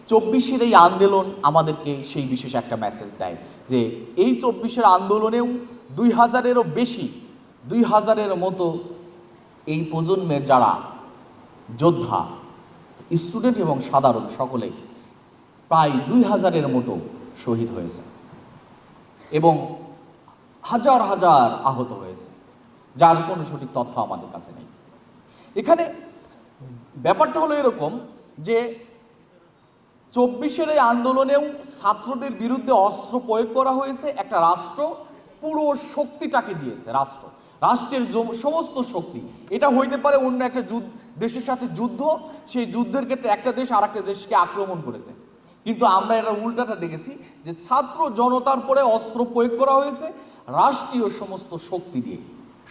24-এর এই আন্দোলন আমাদেরকে সেই বিশেষ একটা মেসেজ দেয় যে এই 24-এর আন্দোলনেও 2000-এরও বেশি, 2000-এর মতো এই প্রজন্মের যারা যোদ্ধা, স্টুডেন্ট এবং সাধারণ সকলে প্রায় 2000-এর মতো শহীদ হয়েছে এবং হাজার হাজার আহত হয়েছে, যার কোনো সঠিক তথ্য আমাদের কাছে নেই। এখানে ব্যাপারটা হলো এরকম যে 24-এর এই আন্দোলনেও ছাত্রদের বিরুদ্ধে অস্ত্র প্রয়োগ করা হয়েছে। একটা রাষ্ট্র পুরো শক্তিটাকে দিয়েছে, রাষ্ট্রের সমস্ত শক্তি। এটা হইতে পারে অন্য একটা দেশের সাথে যুদ্ধ, সেই যুদ্ধের ক্ষেত্রে একটা দেশ আর একটা দেশকে আক্রমণ করেছে, কিন্তু আমরা এটা উল্টাটা দেখেছি যে ছাত্র জনতার পরে অস্ত্র প্রয়োগ করা হয়েছে, রাষ্ট্রীয় সমস্ত শক্তি দিয়ে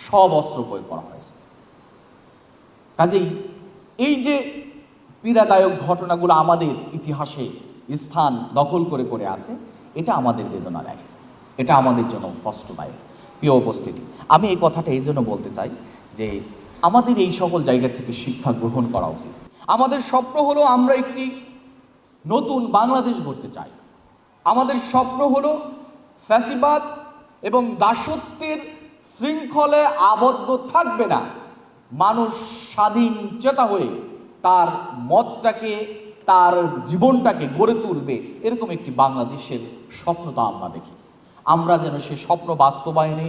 সব অস্ত্র প্রয়োগ করা হয়েছে। কাজেই এই যে পীড়াদায়ক ঘটনাগুলো আমাদের ইতিহাসে স্থান দখল করে আছে, এটা আমাদের বেদনা দেয়, এটা আমাদের জন্য কষ্টদায়ক। প্রিয় উপস্থিতি, আমি এই কথাটা এই জন্য বলতে চাই যে আমাদের এই সকল জায়গা থেকে শিক্ষা গ্রহণ করা উচিত। আমাদের স্বপ্ন হলো আমরা একটি নতুন বাংলাদেশ গড়তে চাই। আমাদের স্বপ্ন হলো ফ্যাসিবাদ এবং দাসত্বের শৃঙ্খলে আবদ্ধ থাকবে না, মানুষ স্বাধীন চেতা হয়ে তার মতটাকে, তার জীবনটাকে গড়ে তুলবে, এরকম একটি বাংলাদেশের স্বপ্নটা আমরা দেখি। আমরা যেন সেই স্বপ্ন বাস্তবায়নে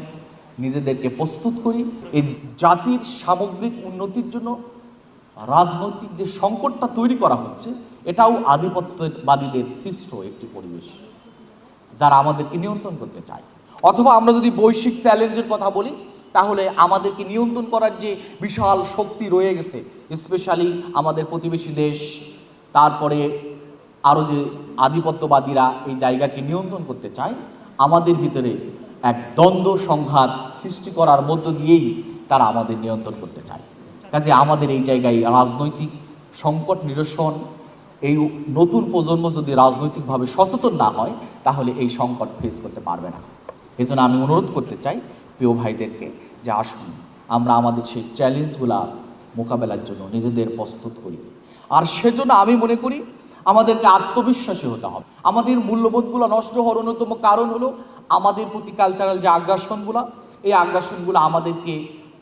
নিজেদেরকে প্রস্তুত করি। এই জাতির সামগ্রিক উন্নতির জন্য রাজনৈতিক যে সংকটটা তৈরি করা হচ্ছে, এটাও আধিপত্যবাদীদের সৃষ্ট একটি পরিবেশ যারা আমাদেরকে নিয়ন্ত্রণ করতে চায়। অথবা আমরা যদি বৈশ্বিক চ্যালেঞ্জের কথা বলি, তাহলে আমাদেরকে নিয়ন্ত্রণ করার যে বিশাল শক্তি রয়ে গেছে, স্পেশালি আমাদের প্রতিবেশী দেশ, তারপরে আরও যে আধিপত্যবাদীরা এই জায়গাকে নিয়ন্ত্রণ করতে চায়, আমাদের ভিতরে এক দ্বন্দ্ব সংঘাত সৃষ্টি করার মধ্য দিয়েই তারা আমাদের নিয়ন্ত্রণ করতে চায়। কাজে আমাদের এই জায়গায় রাজনৈতিক সংকট নিরসন, এই নতুন প্রজন্ম যদি রাজনৈতিকভাবে সচেতন না হয়, তাহলে এই সংকট ফেস করতে পারবে না। এই জন্য আমি অনুরোধ করতে চাই প্রিয় ভাইদেরকে যে আসুন আমরা আমাদের সেই চ্যালেঞ্জগুলা মোকাবেলার জন্য নিজেদের প্রস্তুত করি। আর সেজন্য আমি মনে করি আমাদেরকে আত্মবিশ্বাসী হতে হবে। আমাদের মূল্যবোধগুলো নষ্ট হওয়ার অন্যতম কারণ হলো আমাদের প্রতি কালচারাল যে আগ্রাসনগুলো, এই আগ্রাসনগুলো আমাদেরকে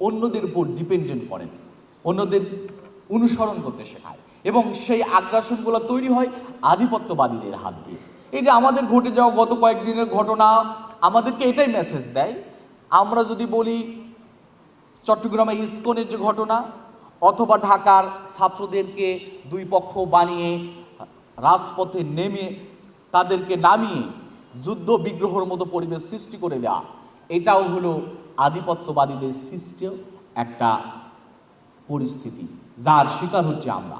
অন্যদের উপর ডিপেন্ডেন্ট করেন, অন্যদের অনুসরণ করতে শেখায়, এবং সেই আগ্রাসনগুলো তৈরি হয় আধিপত্যবাদীদের হাত দিয়ে। এই যে আমাদের ঘটে যাওয়া গত কয়েকদিনের ঘটনা আমাদেরকে এটাই মেসেজ দেয়। আমরা যদি বলি চট্টগ্রামে ইসকনের যে ঘটনা, অথবা ঢাকার ছাত্রদেরকে দুই পক্ষ বানিয়ে রাজপথে নেমে তাদেরকে নামিয়ে যুদ্ধ বিগ্রহের মতো পরিবেশ সৃষ্টি করে দেওয়া, এটাও হলো আধিপত্যবাদীদের সৃষ্ট একটা পরিস্থিতি, যার শিকার হচ্ছে আমরা।